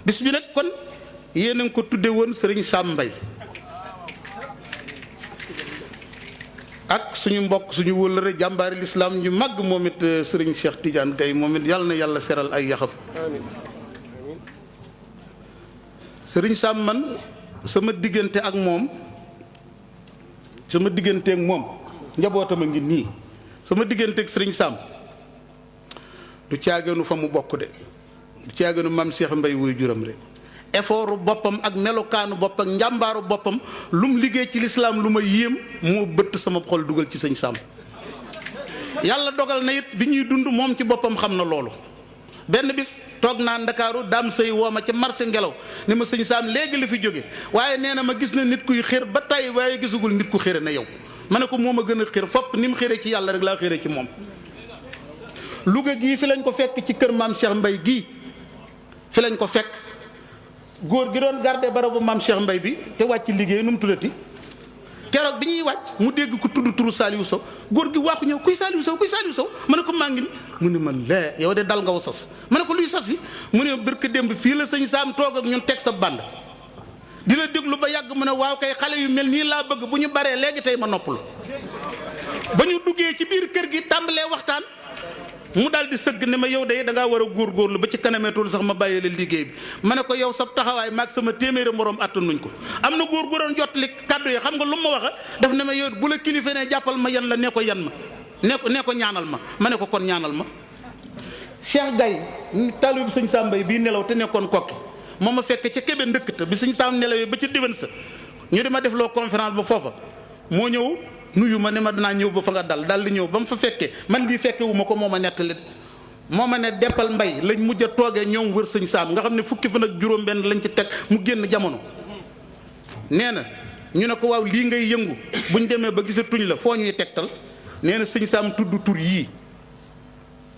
bis bi nag kon yéen a ngi ko tudde woon sëriñ Sam Mbaye ak suñu mbokk suñu wëllëre jàmbaari lislaam ñu màgg moom it sëriñ Cheikh Tidiane Gaye moom it yàlla na yàlla seral ay yaxam sëriñ Sam man sama diggante ak moom njabootam a ngi nii sama diggante ak sëriñ Sam du caageenu fa mu bokk de du caageenu maam Cheikh Mbaye wuy juram rek effort boppam ak melokaanu boppam ak njàmbaaru boppam lu mu liggéey ci lislaam lu ma yéem moo bëtt sama xol dugal ci sëñ Sam yàlla dogal na it bi ñuy dund moom ci boppam xam na loolu benn bis toog naa Ndakaaru daam sëy woo ma ca marché ngelaw ne ma sëñ Sam léegi la fi jóge waaye nee na ma gis na nit kuy xër ba tey waaye gisagul nit ku xëre na yow ma ne ko moo ma gën a xër fopp ni mu xëre ci yàlla rek laa xëre ci moom Louga gii fi lañ ko fekk ci kër maam Cheikh Mbaye gii fi lañ ko fekk góor gi doon garde barabu maam Cheikh Mbaye bi te wàcc liggéey nu mu tuddati keroog bi ñuy wàcc mu dégg ko tudd turu Saliou Sow góor gi waaxu ñëw kuy Saliou Sow ma ne ko maa ngi ni mu ne ma lee yow de dal nga wa sas ma ne ko luy sas bi mu ne barke démb fii la sëñ Sam toog ak ñun teg sa band di la déglu ba yàgg mu ne waaw kay xale yu mel nii laa bëgg bu ñu baree léegi tey ma noppalu ba ñu duggee ci biir kër gi tàmbalee waxtaan mu daal di sëgg ne ma yow de da ngaa war a góorgóorlu ba ci kanameetul sax ma bàyyee leen liggéey bi ma ne ko yow sab taxawaay maag sama téeméeri morom attanuñ ko am na góor gu doon jottali kàddu yi xam nga lu ma waxa daf ne ma yow bu la kilifa ne jàppal ma yan la ne ko yan ma ne ko ñaanal ma ne ko kon ñaanal ma Cheikh Gaye taalibu sëñ Sam Mbaye bii nelaw te nekkoon kokki moo ma fekk ca Kébé ndëkk te bi sëñ Sam nelawee ba ca déwén sa ñu dema def loo conférence ba foofa moo ñëw nuyu ma ne ma dinaa ñëw ba fa nga dal di ñëw ba mu fa fekkee man lii fekke wu ma ko moo ma nettali moo ma ne deppal mbay lañ mujj a toogee ñoom wër sëñ Sam nga xam ne fukki fan ak juróom benn lañ ci teg mu génn jamono nee na ñu ne ko waaw lii ngay yëngu buñ demee ba gisatuñ la foo ñuy tegtal nee na sëñ Sam tudd tur yii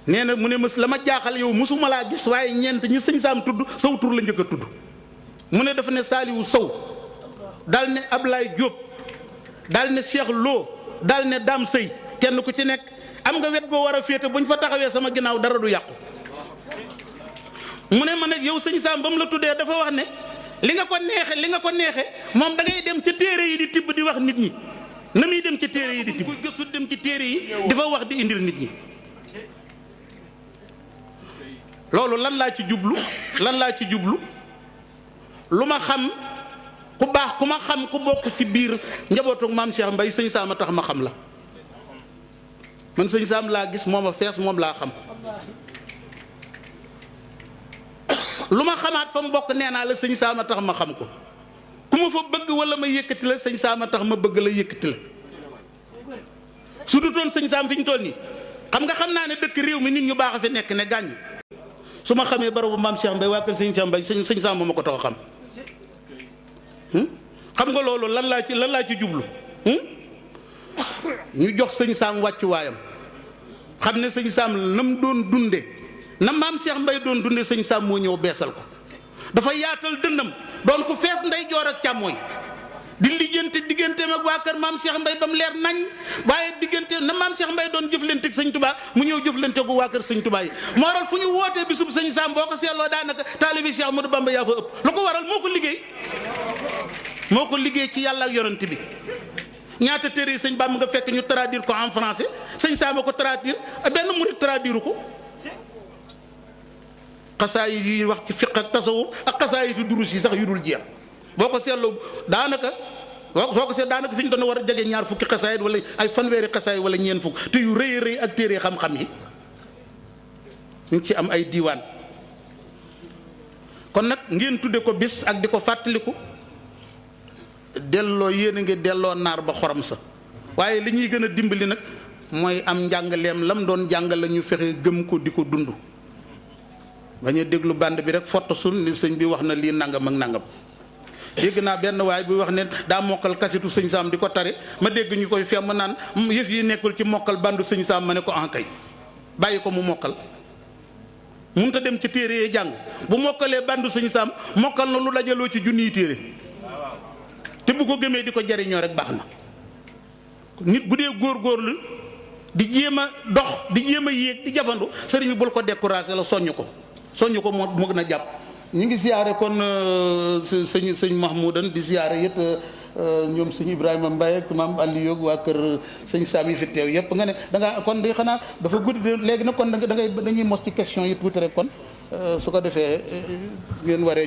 nee na mu ne la ma jaaxal yow mosuma laa gis waaye ñeent ñi sëñ Sam tudd saw tur la njëkk a tudd mu ne dafa ne Saliou Sow dal ne Ablaye Diop daal ne Cheikh Lo daal ne Dame Sey kenn ku ci nekk am nga wet boo war a féete bu ñu fa taxawee sama ginnaaw dara du yàqu mu ne ma nag yow sëñ Sam ba mu la tuddee dafa wax ne li nga ko neexe moom da ngay dem ca téere yi di tibb di wax nit ñi na muy dem ci téere yi di tibb ku gëstu dem ci téere yi dafa wax di indil nit ñi loolu lan laa ci jublu lu ma xam ku baax ku ma xam ku bokk ci biir njabootu maam Cheikh Mbaye sëñ Sam a tax ma xam la man sëñ Sam laa gis moom a fees moom laa xam lu ma xamaat fa mu bokk nee naa la sëñ Sam a tax ma xam ko ku ma fa bëgg wala ma yëkkati la sëñ Sam a tax ma bëgg la yëkkati la su dutoon sëñ Sam fi ñu toll nii xam naa ne dëkk réew mi nit ñu baax a fi nekk ne gàññ su ma xamee barabu maam Cheikh Mbaye waa kër sëñ Cheikh Mbaye sëñ Sam ma ko tax a xam xam nga loolu lan laa ci jublu ñu jox sëñ Sam wàccuwaayam xam ne sëñ Sam na mu doon dunde na maam Cheikh Mbaye doon dunde sëñ Sam moo ñëw beesal ko dafa yaatal dënnam doon ko fees ndey joor ak càmmooñ di lijjante digganteem ak waa kër maam Cheikh Mbaye ba mu leer nañ waaye diggante na maam Cheikh Mbaye doon jëflanteeg sëñ Touba mu ñëw jëflante gu waa kër sëñ Touba yi moo waral fu ñu wootee bisub sëñ Sam boo ko seetloo daanaka taalibi Cheikh Ahmadou Bamba yaa fa ëpp lu ko waral moo ko liggéey ci yàlla ak yonent bi ñaata téere yi sëñ Bamba nga fekk ñu traduire ko en français sëñ Sam ko traduire benn murid traduire ko xasaayid yi wax ci fiq ak tasawuf ak xasaayid yi durus yi sax yu dul jeex boo ko seetloo daanaka fi ñu doon war a jege ñaar fukki xasaayid wala ay fanweeri xasaayid wala ñeen fukk te yu rëy ak téere xam-xam yi ñu ci am ay diiwaan kon nag ngeen tudde ko bis ak di ko fàttaliku delloo yéen a ngi delloo naar ba xorom sa waaye li ñuy gën a dimbali nag mooy am njàngaleem lam doon jàngal la ñu fexe gëm ko di ko dund bañ a déglu bande bi rek fott sun ni sëñ bi wax na lii nangam ak nangam dégg naa benn waay buy wax ne daa mokkal kasitu sëñ Sam di ko tare ma dégg ñu koy femm naan yëf yi nekkul ci mokkal bandu sëñ Sam ma ne ko en kay bàyyi ko mu mokkal mënut a dem ci téere yee jàng bu mokkalee bandu sëñ Sam mokkal na lu dajaloo ci junniy téere te bu ko gëmee di ko jariñoo rek baax na nit bu dee góorgóorlu di jéem a dox di jéem a yéeg di jafandu sëriñ bi bul ko découragé la soññ ko moo gën a jàpp ñu ngi siyaare kon sëñ Mahmoudan di siyaare it ñoom sëñ Ibrahima Mbaye ak maam Aliou Yog waa kër sëñ Sam yi fi teew yëpp nga ne da ngaa kon di xanaa dafa guddi léegi nag kon dañuy mos ci question yi tuuti rek kon su ko defee ngeen waree